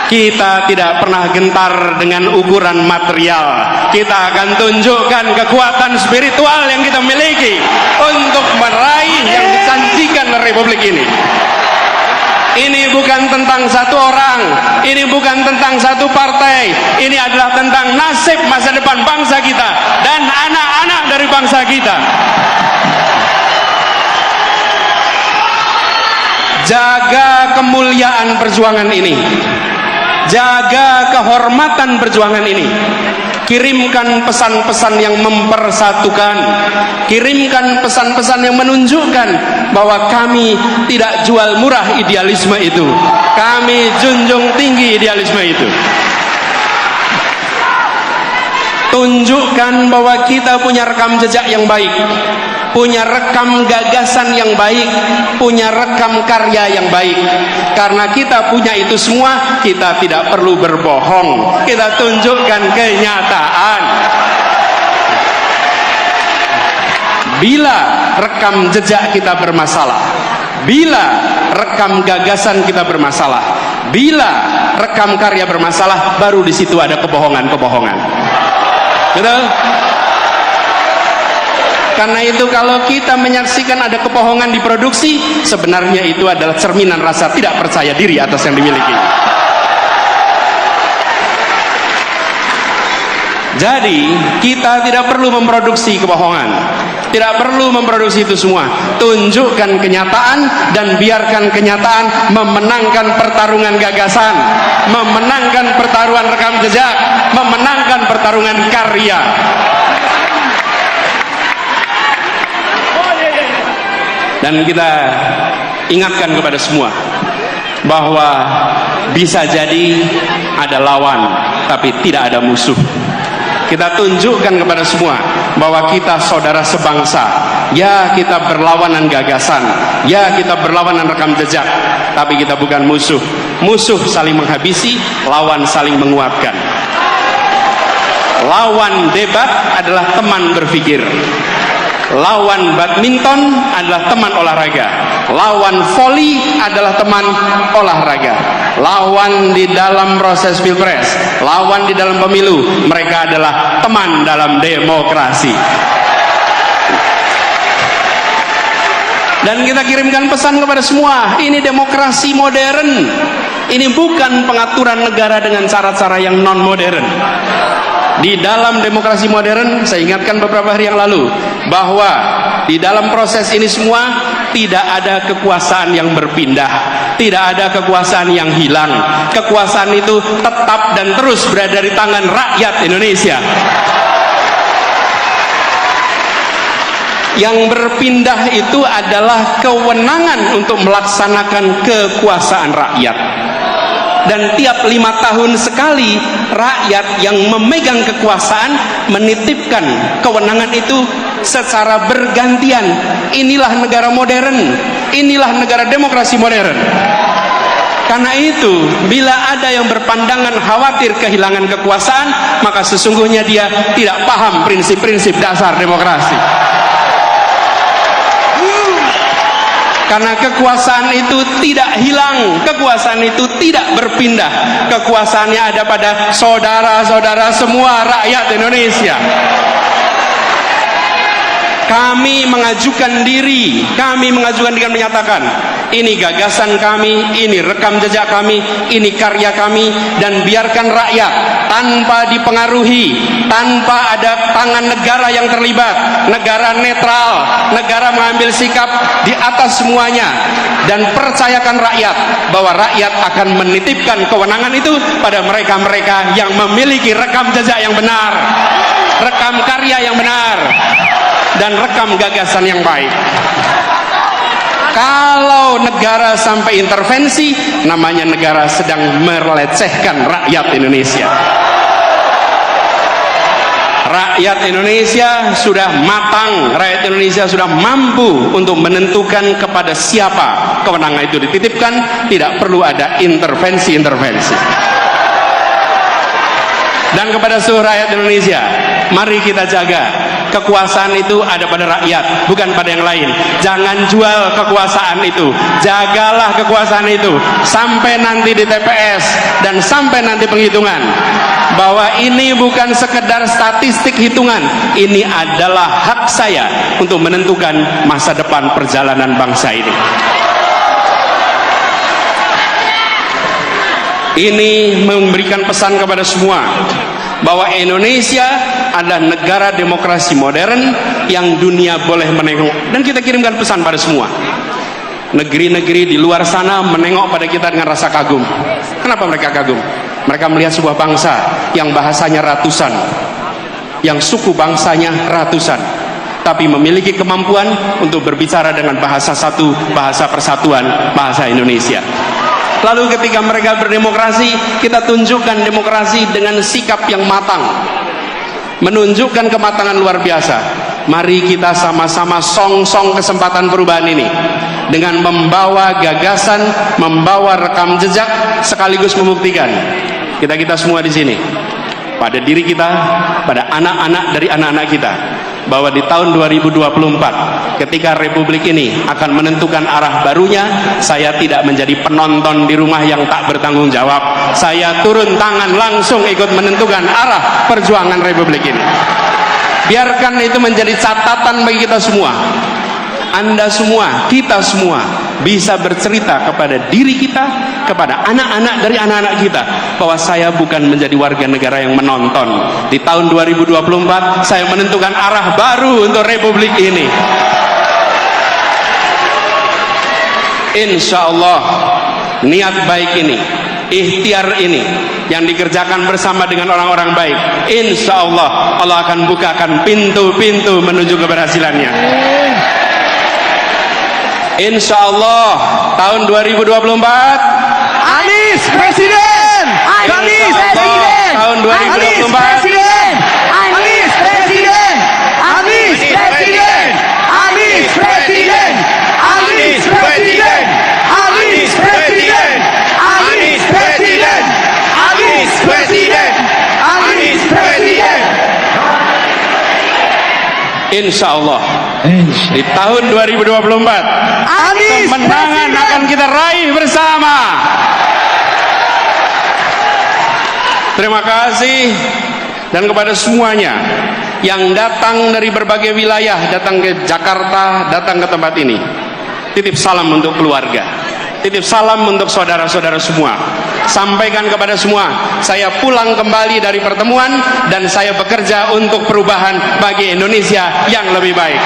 Kita tidak pernah gentar dengan ukuran material. Kita akan tunjukkan kekuatan spiritual yang kita miliki untuk meraih yang dijanjikan Republik ini. Ini bukan tentang satu orang, ini bukan tentang satu partai, ini adalah tentang nasib masa depan bangsa kita dan anak-anak dari bangsa kita. Jaga kemuliaan perjuangan ini, jaga kehormatan perjuangan ini. Kirimkan pesan-pesan yang mempersatukan, kirimkan pesan-pesan yang menunjukkan bahwa kami tidak jual murah idealisme itu, kami junjung tinggi idealisme itu. Tunjukkan bahwa kita punya rekam jejak yang baik, punya rekam gagasan yang baik, punya rekam karya yang baik. Karena kita punya itu semua, kita tidak perlu berbohong, kita tunjukkan kenyataan. Bila rekam jejak kita bermasalah, bila rekam gagasan kita bermasalah, bila rekam karya bermasalah, baru di situ ada kebohongan-kebohongan. Betul? Karena itu kalau kita menyaksikan ada kebohongan diproduksi, sebenarnya itu adalah cerminan rasa tidak percaya diri atas yang dimiliki. Jadi kita tidak perlu memproduksi kebohongan, tidak perlu memproduksi itu semua. Tunjukkan kenyataan dan biarkan kenyataan memenangkan pertarungan gagasan, memenangkan pertarungan rekam jejak, memenangkan pertarungan karya. Dan kita ingatkan kepada semua bahwa bisa jadi ada lawan tapi tidak ada musuh. Kita tunjukkan kepada semua bahwa kita saudara sebangsa. Ya, kita berlawanan gagasan, ya kita berlawanan rekam jejak, tapi kita bukan musuh. Musuh saling menghabisi, lawan saling menguatkan. Lawan debat adalah teman berpikir. Lawan badminton adalah teman olahraga. Lawan voli adalah teman olahraga. Lawan di dalam proses pilpres, lawan di dalam pemilu, mereka adalah teman dalam demokrasi. Dan kita kirimkan pesan kepada semua, ini demokrasi modern. Ini bukan pengaturan negara dengan cara-cara yang non modern. Di dalam demokrasi modern, saya ingatkan beberapa hari yang lalu bahwa di dalam proses ini semua tidak ada kekuasaan yang berpindah, tidak ada kekuasaan yang hilang. Kekuasaan itu tetap dan terus berada di tangan rakyat Indonesia. Yang berpindah itu adalah kewenangan untuk melaksanakan kekuasaan rakyat. Dan tiap 5 tahun sekali rakyat yang memegang kekuasaan menitipkan kewenangan itu secara bergantian. Inilah negara modern, inilah negara demokrasi modern. Karena itu, bila ada yang berpandangan khawatir kehilangan kekuasaan, maka sesungguhnya dia tidak paham prinsip-prinsip dasar demokrasi. Karena kekuasaan itu tidak hilang, kekuasaan itu tidak berpindah. Kekuasaannya ada pada saudara-saudara semua rakyat Indonesia. Kami mengajukan diri dengan menyatakan, ini gagasan kami, ini rekam jejak kami, ini karya kami, dan biarkan rakyat tanpa dipengaruhi, tanpa ada tangan negara yang terlibat, negara netral, negara mengambil sikap di atas semuanya, dan percayakan rakyat bahwa rakyat akan menitipkan kewenangan itu pada mereka-mereka yang memiliki rekam jejak yang benar, rekam karya yang benar, dan rekam gagasan yang baik. Kalau negara sampai intervensi, namanya negara sedang melecehkan rakyat Indonesia. Rakyat Indonesia sudah matang, rakyat Indonesia sudah mampu untuk menentukan kepada siapa kewenangan itu dititipkan, tidak perlu ada intervensi-intervensi. Dan kepada seluruh rakyat Indonesia, mari kita jaga kekuasaan itu ada pada rakyat, bukan pada yang lain. Jangan jual kekuasaan itu, jagalah kekuasaan itu sampai nanti di TPS dan sampai nanti penghitungan, bahwa ini bukan sekedar statistik hitungan, ini adalah hak saya untuk menentukan masa depan perjalanan bangsa ini. Ini memberikan pesan kepada semua bahwa Indonesia adalah negara demokrasi modern yang dunia boleh menengok, dan kita kirimkan pesan pada semua. Negeri-negeri di luar sana menengok pada kita dengan rasa kagum. Kenapa mereka kagum? Mereka melihat sebuah bangsa yang bahasanya ratusan, yang suku bangsanya ratusan, tapi memiliki kemampuan untuk berbicara dengan bahasa satu, bahasa persatuan, bahasa Indonesia. Lalu ketika mereka berdemokrasi, kita tunjukkan demokrasi dengan sikap yang matang, menunjukkan kematangan luar biasa. Mari kita sama-sama song-song kesempatan perubahan ini dengan membawa gagasan, membawa rekam jejak, sekaligus membuktikan kita semua di sini, pada diri kita, pada anak-anak dari anak-anak kita, bahwa di tahun 2024 ketika Republik ini akan menentukan arah barunya, saya tidak menjadi penonton di rumah yang tak bertanggung jawab. Saya turun tangan langsung ikut menentukan arah perjuangan Republik ini. Biarkan itu menjadi catatan bagi kita semua. Anda semua, kita semua bisa bercerita kepada diri kita, kepada anak-anak dari anak-anak kita, bahwa saya bukan menjadi warga negara yang menonton. Di tahun 2024 saya menentukan arah baru untuk Republik ini. Insya Allah niat baik ini, ikhtiar ini yang dikerjakan bersama dengan orang-orang baik, insya Allah Allah akan bukakan pintu-pintu menuju keberhasilannya. Insya Allah tahun 2024 Anies Presiden, Anies Presiden, tahun 2024 Anies Presiden, Anies Presiden, Anies Presiden, Anies Presiden, Anies Presiden, Anies Presiden, Anies Presiden, Anies Presiden. Insya Allah di tahun 2024 kemenangan akan kita raih bersama. Terima kasih, dan kepada semuanya yang datang dari berbagai wilayah, datang ke Jakarta, datang ke tempat ini, titip salam untuk keluarga, titip salam untuk saudara-saudara semua. Sampaikan kepada semua, saya pulang kembali dari pertemuan dan saya bekerja untuk perubahan bagi Indonesia yang lebih baik.